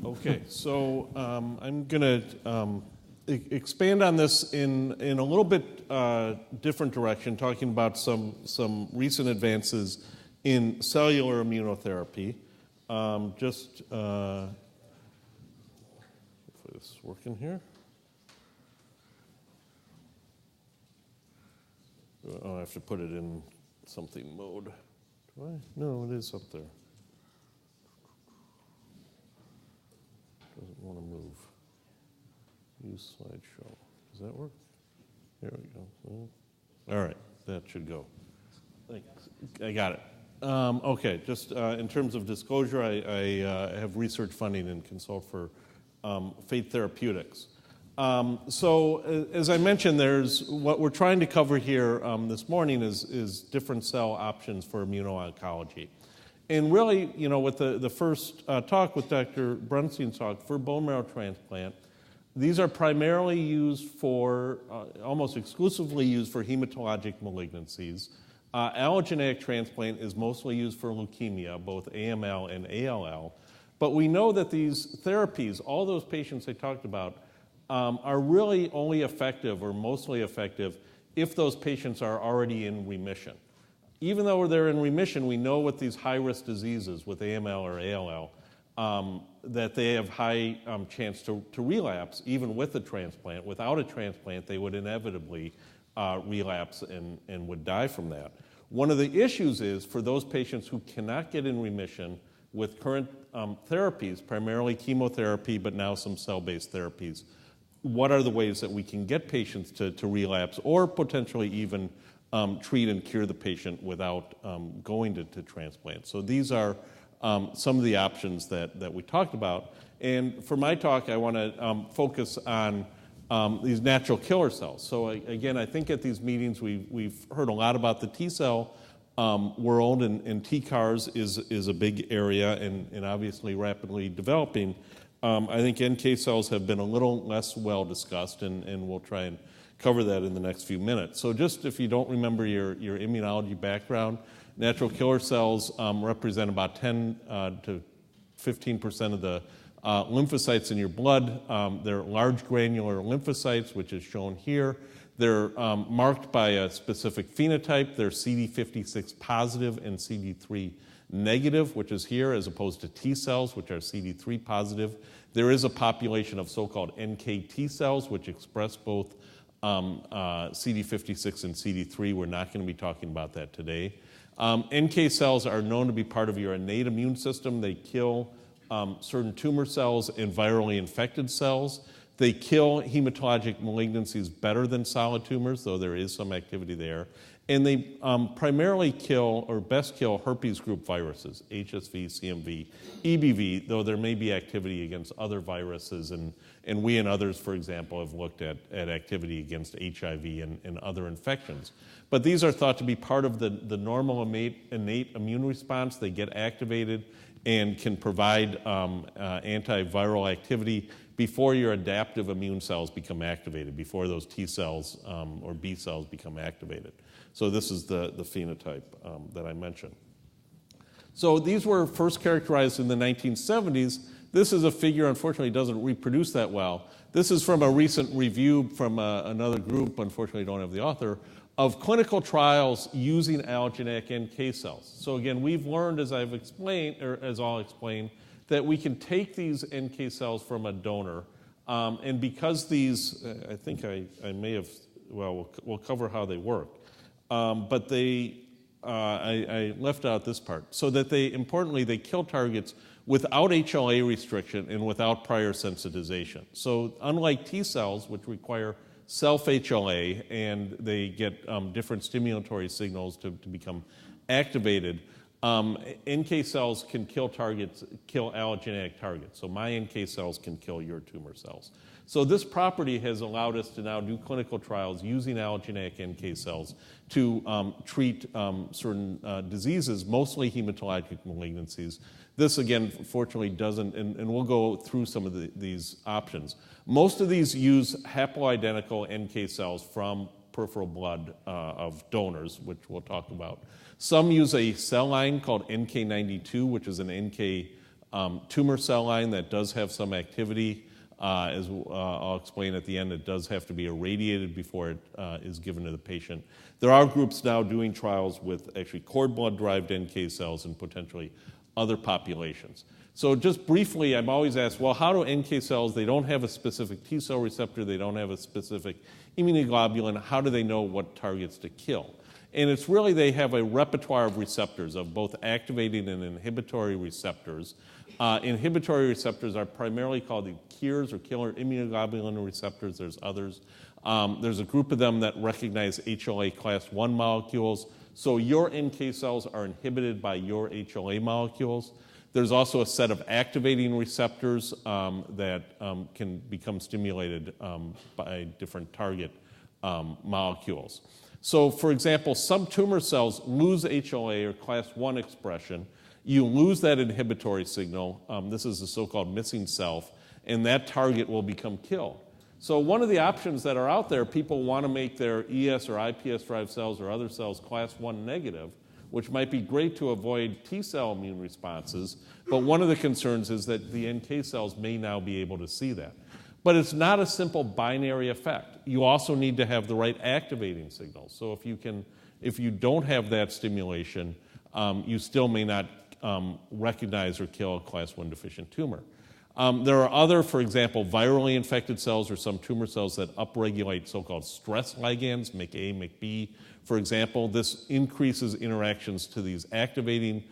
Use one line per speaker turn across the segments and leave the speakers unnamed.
Okay, so I'm going to expand on this in a little bit different direction, talking about some recent advances in cellular immunotherapy. Hopefully this is working here. Oh, I have to put it in something mode. Do I? No, it is up there. Doesn't want to move. Use slideshow. Does that work? There we go. All right, that should go. Thanks. I got it. Okay, just in terms of disclosure, I have research funding and consult for Fate Therapeutics. So as I mentioned, there's what we're trying to cover here this morning is different cell options for immuno-oncology. And really, you know, with the first talk with Dr. Brunstein's talk for bone marrow transplant, these are primarily used for, almost exclusively used for hematologic malignancies. Allogeneic transplant is mostly used for leukemia, both AML and ALL. But we know that these therapies, all those patients I talked about, are really only effective or mostly effective if those patients are already in remission. Even though they're in remission, we know with these high-risk diseases, with AML or ALL, that they have high chance to relapse, even with a transplant. Without a transplant, they would inevitably relapse and would die from that. One of the issues is for those patients who cannot get in remission with current therapies, primarily chemotherapy, but now some cell-based therapies, what are the ways that we can get patients to relapse or potentially even treat and cure the patient without going to transplant? So these are some of the options that we talked about. And for my talk, I want to focus on these natural killer cells. So again, I think at these meetings we've heard a lot about the T cell world, and T-CARs is a big area and obviously rapidly developing. I think NK cells have been a little less well discussed, and we'll try and cover that in the next few minutes. So just if you don't remember your immunology background, natural killer cells represent about 10 to 15% of the lymphocytes in your blood. They're large granular lymphocytes, which is shown here. They're marked by a specific phenotype. They're CD56 positive and CD3 negative, which is here, as opposed to T cells, which are CD3 positive. There is a population of so-called NKT cells, which express both CD56 and CD3. We're not going to be talking about that today. NK cells are known to be part of your innate immune system. They kill certain tumor cells and virally infected cells. They kill hematologic malignancies better than solid tumors, though there is some activity there. And they primarily kill, or best kill, herpes group viruses, HSV, CMV, EBV, though there may be activity against other viruses. And we and others, for example, have looked at activity against HIV and other infections. But these are thought to be part of the normal innate immune response. They get activated and can provide antiviral activity before your adaptive immune cells become activated, before those T cells or B cells become activated. So this is the phenotype that I mentioned. So these were first characterized in the 1970s. This is a figure, unfortunately, doesn't reproduce that well. This is from a recent review from another group, unfortunately don't have the author, of clinical trials using allogeneic NK cells. So again, we've learned, as I've explained, or as I'll explain, that we can take these NK cells from a donor, and because these, I think I may have, well, we'll cover how they work, but I left out this part, so that importantly, they kill targets without HLA restriction and without prior sensitization. So unlike T cells, which require self-HLA, and they get different stimulatory signals to become activated, NK cells can kill allogeneic targets. So my NK cells can kill your tumor cells. So this property has allowed us to now do clinical trials using allogeneic NK cells to treat certain diseases, mostly hematologic malignancies. This, again, fortunately doesn't, and we'll go through some of these options. Most of these use haploidentical NK cells from peripheral blood of donors, which we'll talk about. Some use a cell line called NK92, which is an NK tumor cell line that does have some activity. As I'll explain at the end, it does have to be irradiated before it is given to the patient. There are groups now doing trials with actually cord blood-derived NK cells and potentially other populations. So just briefly, I'm always asked, well, how do NK cells, they don't have a specific T cell receptor, they don't have a specific immunoglobulin, how do they know what targets to kill? And it's really, they have a repertoire of receptors, of both activating and inhibitory receptors. Inhibitory receptors are primarily called the KIRs, or killer immunoglobulin receptors. There's others. There's a group of them that recognize HLA class 1 molecules. So your NK cells are inhibited by your HLA molecules. There's also a set of activating receptors that can become stimulated by different target molecules. So, for example, some tumor cells lose HLA or class 1 expression. You lose that inhibitory signal. This is the so-called missing self, and that target will become killed. So one of the options that are out there, people want to make their ES or iPS-derived cells or other cells class 1 negative, which might be great to avoid T-cell immune responses, but one of the concerns is that the NK cells may now be able to see that. But it's not a simple binary effect. You also need to have the right activating signals. So if you don't have that stimulation, you still may not recognize or kill a class 1 deficient tumor. There are other, for example, virally infected cells or some tumor cells that upregulate so-called stress ligands, MIC-A, MIC-B. For example, this increases interactions to these activating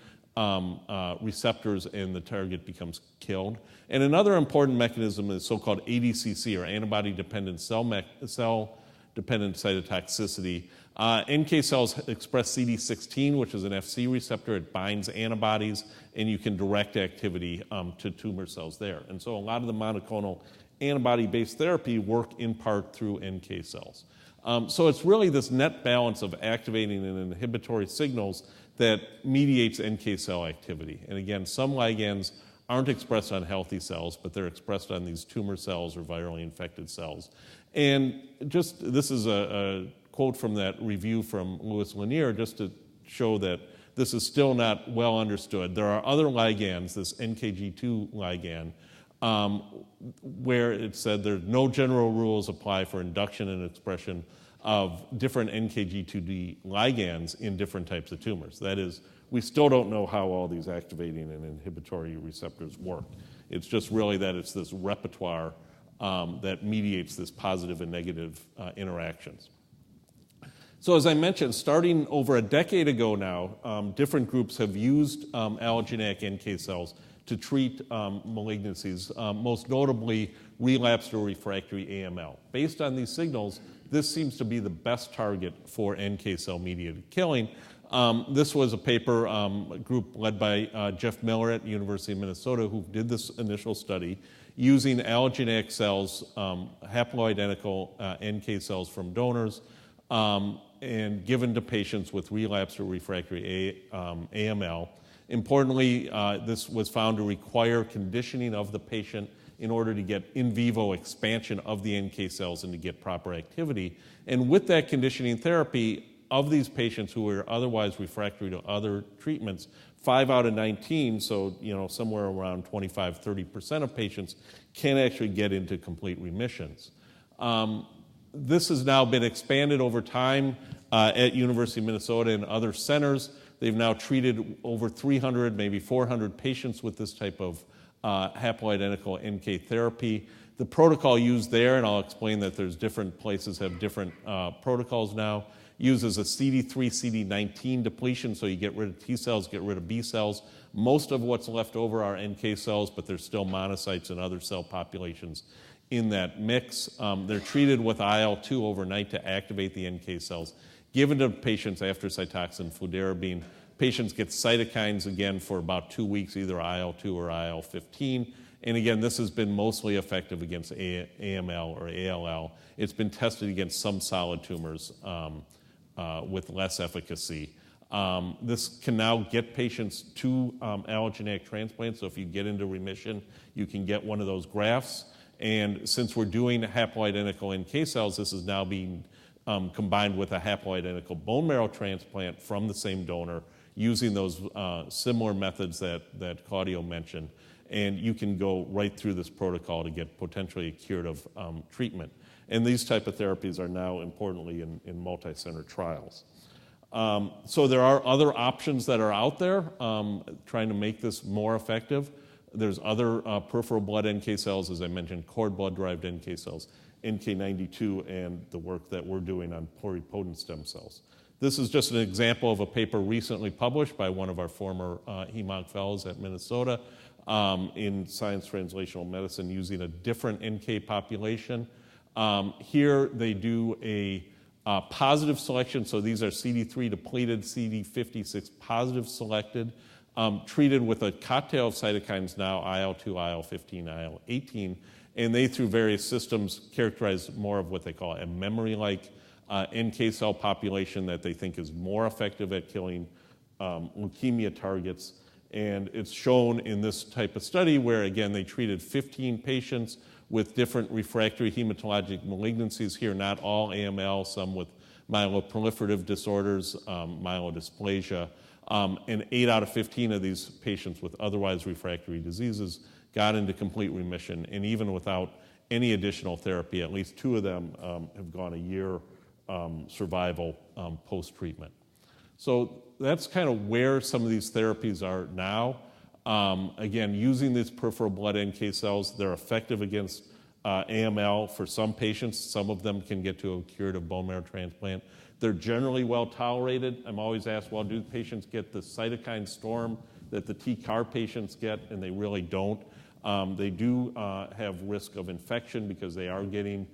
receptors and the target becomes killed. And another important mechanism is so-called ADCC, or antibody-dependent cell-dependent cytotoxicity. NK cells express CD16, which is an FC receptor. It binds antibodies, and you can direct activity to tumor cells there. And so a lot of the monoclonal antibody-based therapy work in part through NK cells. So it's really this net balance of activating and inhibitory signals that mediates NK cell activity. And again, some ligands aren't expressed on healthy cells, but they're expressed on these tumor cells or virally infected cells. And just, this is a quote from that review from Louis Lanier, just to show that this is still not well understood. There are other ligands, this NKG2 ligand, where it said there no general rules apply for induction and expression of different NKG2D ligands in different types of tumors. That is, we still don't know how all these activating and inhibitory receptors work. It's just really that it's this repertoire that mediates this positive and negative interactions. So as I mentioned, starting over a decade ago now, different groups have used allogeneic NK cells to treat malignancies, most notably relapsed or refractory AML. Based on these signals, this seems to be the best target for NK cell-mediated killing. This was a paper, a group led by Jeff Miller at the University of Minnesota, who did this initial study using allogeneic cells, haploidentical NK cells from donors, and given to patients with relapsed or refractory AML. Importantly, this was found to require conditioning of the patient in order to get in vivo expansion of the NK cells and to get proper activity. And with that conditioning therapy, of these patients who were otherwise refractory to other treatments, 5 out of 19, so somewhere around 25-30% of patients can actually get into complete remissions. This has now been expanded over time at University of Minnesota and other centers. They've now treated over 300, maybe 400 patients with this type of haploidentical NK therapy. The protocol used there, and I'll explain that there's different places have different protocols now, uses a CD3, CD19 depletion, so you get rid of T cells, get rid of B cells. Most of what's left over are NK cells, but there's still monocytes and other cell populations in that mix. They're treated with IL-2 overnight to activate the NK cells, given to patients after Cytoxan fludarabine. Patients get cytokines again for about 2 weeks, either IL-2 or IL-15. And again, this has been mostly effective against AML or ALL. It's been tested against some solid tumors with less efficacy. This can now get patients to allogeneic transplants. So if you get into remission, you can get one of those grafts. And since we're doing haploidentical NK cells, this is now being combined with a haploidentical bone marrow transplant from the same donor using those similar methods that Claudio mentioned. And you can go right through this protocol to get potentially a curative treatment. And these type of therapies are now importantly in multi-center trials. So there are other options that are out there trying to make this more effective. There's other peripheral blood NK cells, as I mentioned, cord blood-derived NK cells, NK92, and the work that we're doing on pluripotent stem cells. This is just an example of a paper recently published by one of our former HEMONC fellows at Minnesota in Science Translational Medicine using a different NK population. Here they do a positive selection, so these are CD3 depleted, CD56 positive selected, treated with a cocktail of cytokines now, IL-2, IL-15, IL-18, and they, through various systems, characterize more of what they call a memory-like NK cell population that they think is more effective at killing leukemia targets. And it's shown in this type of study where, again, they treated 15 patients with different refractory hematologic malignancies here, not all AML, some with myeloproliferative disorders, myelodysplasia, and 8 out of 15 of these patients with otherwise refractory diseases got into complete remission, and even without any additional therapy, at least 2 of them have gone a year survival post-treatment. So that's kind of where some of these therapies are now. Again, using these peripheral blood NK cells, they're effective against AML for some patients. Some of them can get to a curative bone marrow transplant. They're generally well tolerated. I'm always asked, well, do patients get the cytokine storm that the T-CAR patients get? And they really don't. They do have risk of infection because they are getting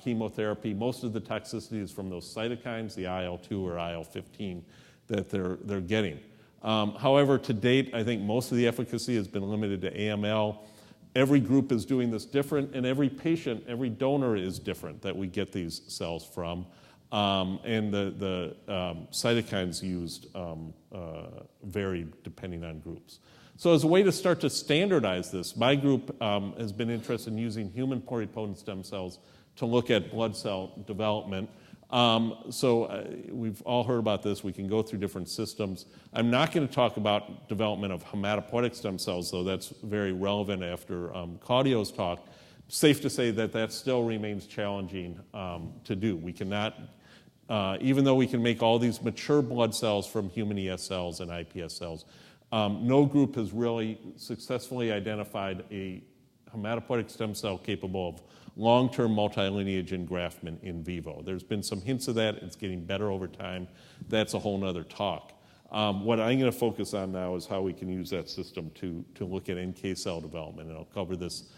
chemotherapy. Most of the toxicity is from those cytokines, the IL-2 or IL-15 that they're getting. However, to date, I think most of the efficacy has been limited to AML. Every group is doing this different, and every patient, every donor is different that we get these cells from. And the cytokines used vary depending on groups. So as a way to start to standardize this, my group has been interested in using human pluripotent stem cells to look at blood cell development. We've all heard about this. We can go through different systems. I'm not going to talk about development of hematopoietic stem cells, though that's very relevant after Claudio's talk. Safe to say that that still remains challenging to do. We cannot, even though we can make all these mature blood cells from human ES cells and iPS cells, no group has really successfully identified a hematopoietic stem cell capable of long-term multilineage engraftment in vivo. There's been some hints of that. It's getting better over time. That's a whole nother talk. What I'm going to focus on now is how we can use that system to look at NK cell development, and I'll cover this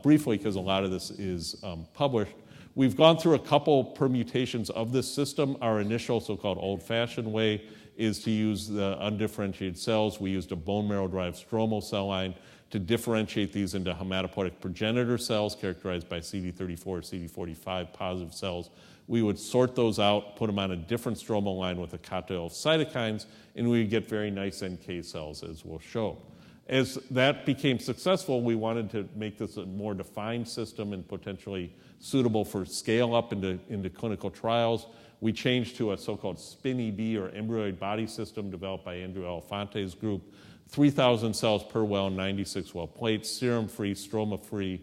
briefly because a lot of this is published. We've gone through a couple permutations of this system. Our initial so-called old-fashioned way is to use the undifferentiated cells. We used a bone marrow-derived stromal cell line to differentiate these into hematopoietic progenitor cells characterized by CD34 or CD45 positive cells. We would sort those out, put them on a different stromal line with a cocktail of cytokines, and we would get very nice NK cells, as we'll show. As that became successful, we wanted to make this a more defined system and potentially suitable for scale up into clinical trials. We changed to a so-called SPIN-EB or embryoid body system developed by Andrew Elefante's group. 3,000 cells per well, 96 well plates, serum-free, stroma-free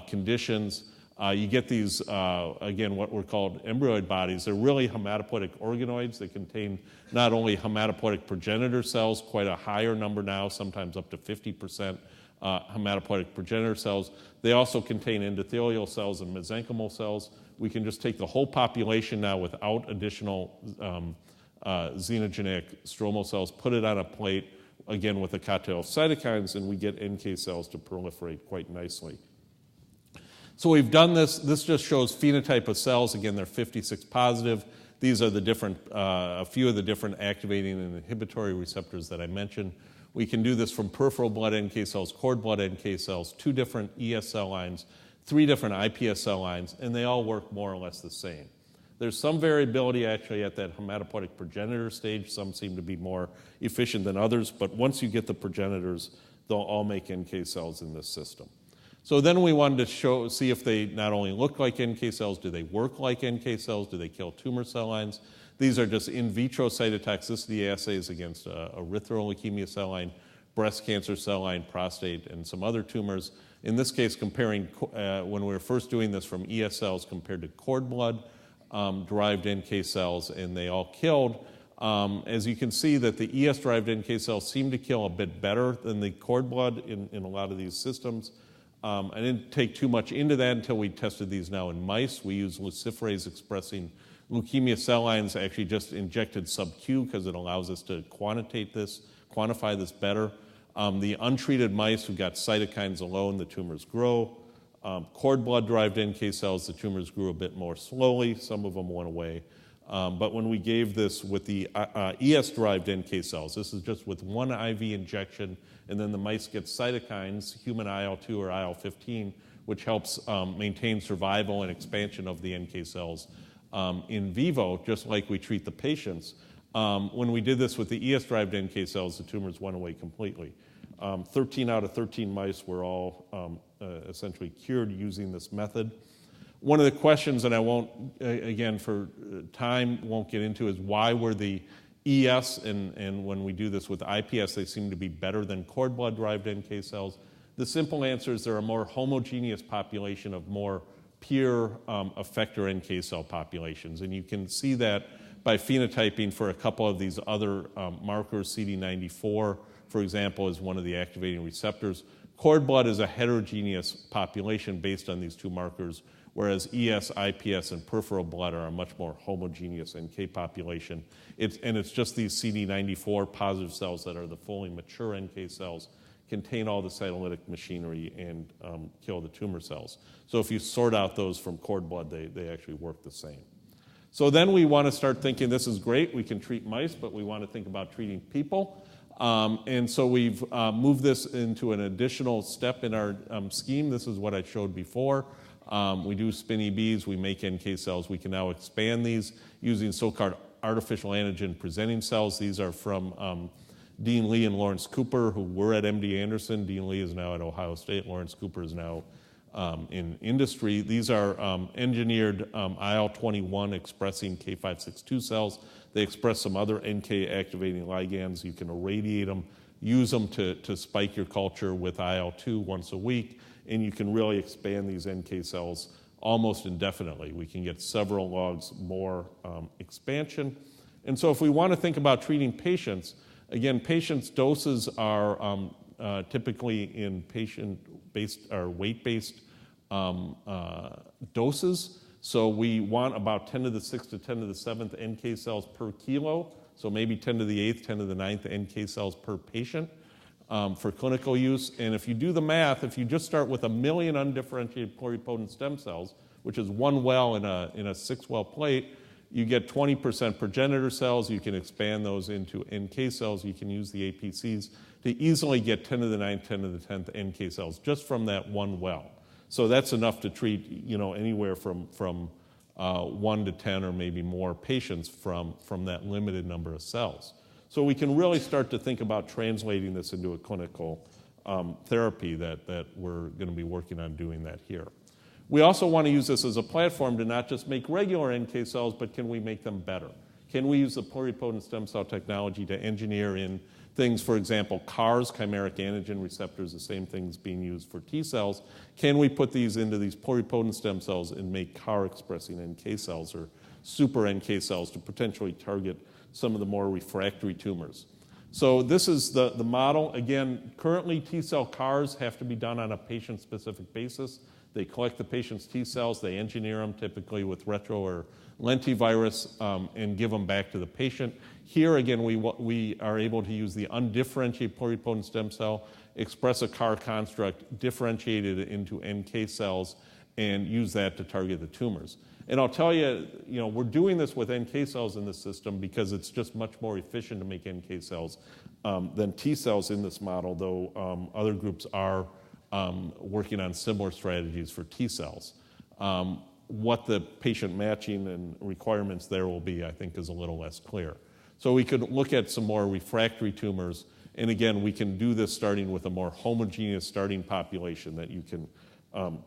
conditions. You get these, again, what were called embryoid bodies. They're really hematopoietic organoids. They contain not only hematopoietic progenitor cells, quite a higher number now, sometimes up to 50% hematopoietic progenitor cells. They also contain endothelial cells and mesenchymal cells. We can just take the whole population now without additional xenogenic stromal cells, put it on a plate, again with a cocktail of cytokines, and we get NK cells to proliferate quite nicely. So we've done this. This just shows phenotype of cells. Again, they're 56 positive. These are the different, a few of the different activating and inhibitory receptors that I mentioned. We can do this from peripheral blood NK cells, cord blood NK cells, 2 different ES cell lines, 3 different iPS cell lines, and they all work more or less the same. There's some variability actually at that hematopoietic progenitor stage. Some seem to be more efficient than others, but once you get the progenitors, they'll all make NK cells in this system. So then we wanted to see if they not only look like NK cells, do they work like NK cells, do they kill tumor cell lines? These are just in vitro cytotoxicity assays against erythroid leukemia cell line, breast cancer cell line, prostate, and some other tumors. In this case, comparing when we were first doing this from ES cells compared to cord blood derived NK cells, and they all killed. As you can see that the ES-derived NK cells seem to kill a bit better than the cord blood in a lot of these systems. I didn't take too much into that until we tested these now in mice. We use luciferase expressing leukemia cell lines, actually just injected sub-Q because it allows us to quantify this better. The untreated mice who got cytokines alone, the tumors grow. Cord blood-derived NK cells, the tumors grew a bit more slowly. Some of them went away. But when we gave this with the ES-derived NK cells, this is just with one IV injection, and then the mice get cytokines, human IL-2 or IL-15, which helps maintain survival and expansion of the NK cells in vivo, just like we treat the patients. When we did this with the ES-derived NK cells, the tumors went away completely. 13 out of 13 mice were all essentially cured using this method. One of the questions, and I won't, again, for time, won't get into, is why were the ES, and when we do this with iPS, they seem to be better than cord blood-derived NK cells. The simple answer is they're a more homogeneous population of more pure effector NK cell populations. And you can see that by phenotyping for a couple of these other markers. CD94, for example, is one of the activating receptors. Cord blood is a heterogeneous population based on these two markers, whereas ES, iPS, and peripheral blood are a much more homogeneous NK population. It's just these CD94 positive cells that are the fully mature NK cells, contain all the cytolytic machinery, and kill the tumor cells. So if you sort out those from cord blood, they actually work the same. So then we want to start thinking, this is great, we can treat mice, but we want to think about treating people. And so we've moved this into an additional step in our scheme. This is what I showed before. We do SPIN-EBs, we make NK cells. We can now expand these using so-called artificial antigen presenting cells. These are from Dean Lee and Lawrence Cooper, who were at MD Anderson. Dean Lee is now at Ohio State. Lawrence Cooper is now in industry. These are engineered IL-21 expressing K562 cells. They express some other NK activating ligands. You can irradiate them, use them to spike your culture with IL-2 once a week, and you can really expand these NK cells almost indefinitely. We can get several logs more expansion. And so if we want to think about treating patients, again, patients' doses are typically in patient-based or weight-based doses. So we want about 10 to the 6th to 10 to the 7th NK cells per kilo. So maybe 10 to the 8th, 10 to the 9th NK cells per patient for clinical use. And if you do the math, if you just start with 1 million undifferentiated pluripotent stem cells, which is one well in a 6-well plate, you get 20% progenitor cells. You can expand those into NK cells. You can use the APCs to easily get 10 to the 9th, 10 to the 10th NK cells just from that one well. So that's enough to treat, anywhere from 1 to 10 or maybe more patients from that limited number of cells. So we can really start to think about translating this into a clinical therapy that we're going to be working on doing that here. We also want to use this as a platform to not just make regular NK cells, but can we make them better? Can we use the pluripotent stem cell technology to engineer in things, for example, CARs, chimeric antigen receptors, the same things being used for T cells? Can we put these into these pluripotent stem cells and make CAR-expressing NK cells or super NK cells to potentially target some of the more refractory tumors? So this is the model. Again, currently T cell CARs have to be done on a patient-specific basis. They collect the patient's T cells, they engineer them typically with retro or lentivirus and give them back to the patient. Here again, we are able to use the undifferentiated pluripotent stem cell, express a CAR construct, differentiate it into NK cells, and use that to target the tumors. And I'll tell you, we're doing this with NK cells in this system because it's just much more efficient to make NK cells than T cells in this model, though other groups are working on similar strategies for T cells. What the patient matching and requirements there will be, I think, is a little less clear. So we could look at some more refractory tumors, and again, we can do this starting with a more homogeneous starting population that you can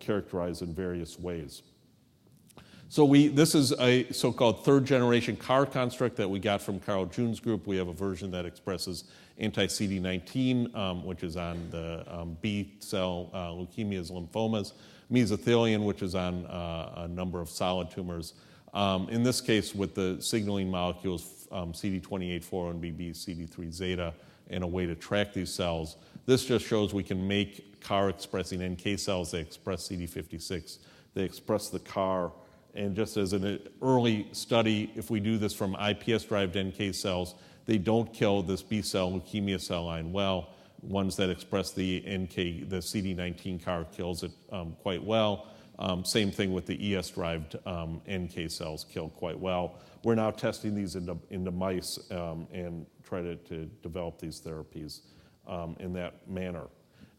characterize in various ways. So this is a so-called third-generation CAR construct that we got from Carl June's group. We have a version that expresses anti-CD19, which is on the B-cell leukemias, lymphomas, mesothelin, which is on a number of solid tumors. In this case, with the signaling molecules CD28, 4-1BB, CD3 zeta, and a way to track these cells. This just shows we can make CAR-expressing NK cells. They express CD56. They express the CAR. And just as an early study, if we do this from iPS-derived NK cells, they don't kill this B-cell leukemia cell line well. Ones that express the CD19 CAR kills it quite well. Same thing with the ES-derived NK cells kill quite well. We're now testing these into mice and try to develop these therapies in that manner.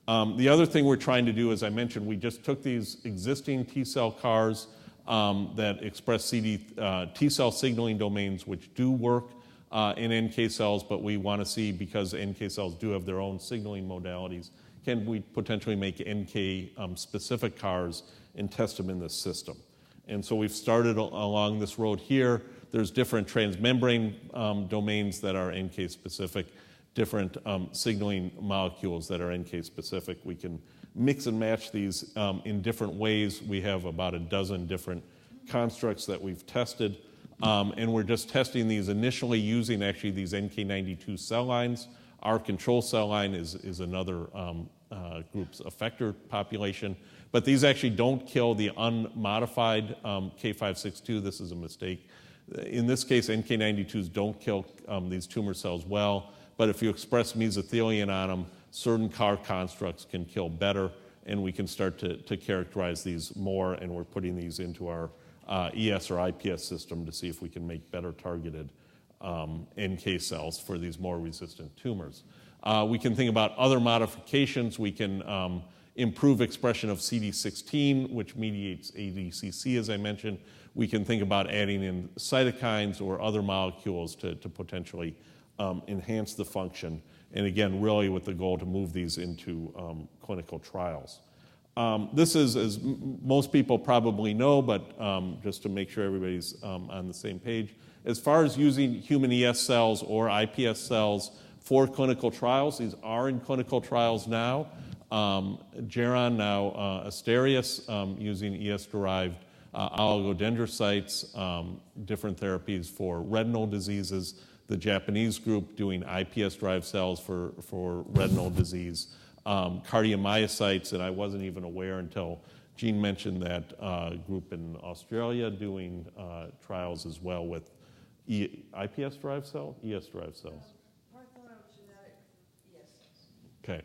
The other thing we're trying to do, as I mentioned, we just took these existing T-cell CARs that express T-cell signaling domains, which do work in NK cells, but we want to see, because NK cells do have their own signaling modalities, can we potentially make NK-specific CARs and test them in this system? And so we've started along this road here. There's different transmembrane domains that are NK-specific, different signaling molecules that are NK-specific. We can mix and match these in different ways. We have about a dozen different constructs that we've tested, and we're just testing these initially using actually these NK92 cell lines. Our control cell line is another group's effector population, but these actually don't kill the unmodified K562. This is a mistake. In this case, NK92s don't kill these tumor cells well, but if you express mesothelin on them, certain CAR constructs can kill better, and we can start to characterize these more, and we're putting these into our ES or IPS system to see if we can make better targeted NK cells for these more resistant tumors. We can think about other modifications. We can improve expression of CD16, which mediates ADCC, as I mentioned. We can think about adding in cytokines or other molecules to potentially enhance the function, and again, really with the goal to move these into clinical trials. This is, as most people probably know, but just to make sure everybody's on the same page, as far as using human ES cells or IPS cells for clinical trials, these are in clinical trials now. Geron, now Asterias, using ES-derived oligodendrocytes, different therapies for retinal diseases. The Japanese group doing iPS-derived cells for retinal disease. Cardiomyocytes, and I wasn't even aware until Jean mentioned that group in Australia doing trials as well with iPS-derived cells, ES-derived cells.
Parthenogenetic ES cells.
Okay.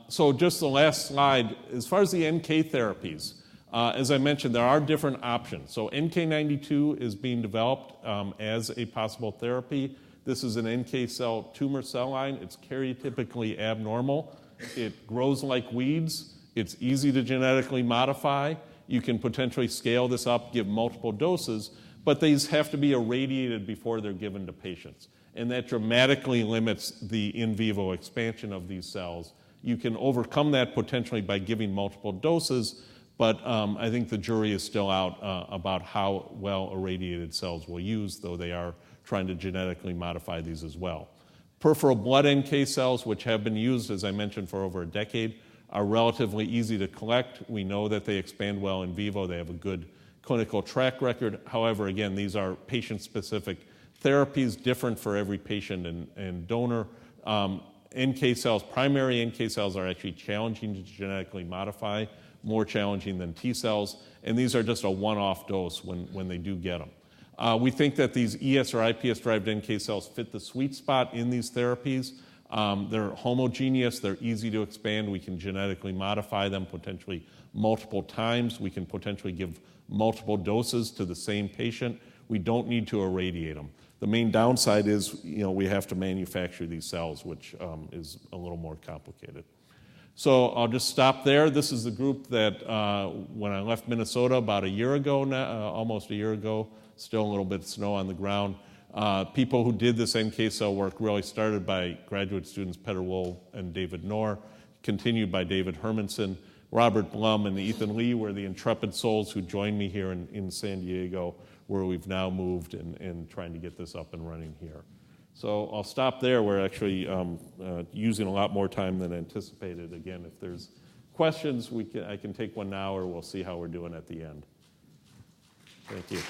So just the last slide, as far as the NK therapies, as I mentioned, there are different options. So NK92 is being developed as a possible therapy. This is an NK cell tumor cell line. It's karyotypically abnormal. It grows like weeds. It's easy to genetically modify. You can potentially scale this up, give multiple doses, but these have to be irradiated before they're given to patients. And that dramatically limits the in vivo expansion of these cells. You can overcome that potentially by giving multiple doses, but I think the jury is still out about how well irradiated cells will use, though they are trying to genetically modify these as well. Peripheral blood NK cells, which have been used, as I mentioned, for over a decade, are relatively easy to collect. We know that they expand well in vivo. They have a good clinical track record. However, again, these are patient-specific therapies, different for every patient and donor. NK cells, primary NK cells, are actually challenging to genetically modify, more challenging than T cells, and these are just a one-off dose when they do get them. We think that these ES or iPS-derived NK cells fit the sweet spot in these therapies. They're homogeneous, they're easy to expand, we can genetically modify them potentially multiple times, we can potentially give multiple doses to the same patient. We don't need to irradiate them. The main downside is, we have to manufacture these cells, which is a little more complicated. So I'll just stop there. This is the group that when I left Minnesota about a year ago now, almost a year ago, still a little bit of snow on the ground. People who did this NK cell work really started by graduate students Peter Wohl and David Knorr, continued by David Hermanson. Robert Blum and Ethan Lee were the intrepid souls who joined me here in San Diego, where we've now moved and trying to get this up and running here. So I'll stop there. We're actually using a lot more time than anticipated. Again, if there's questions, I can take one now, or we'll see how we're doing at the end. Thank you.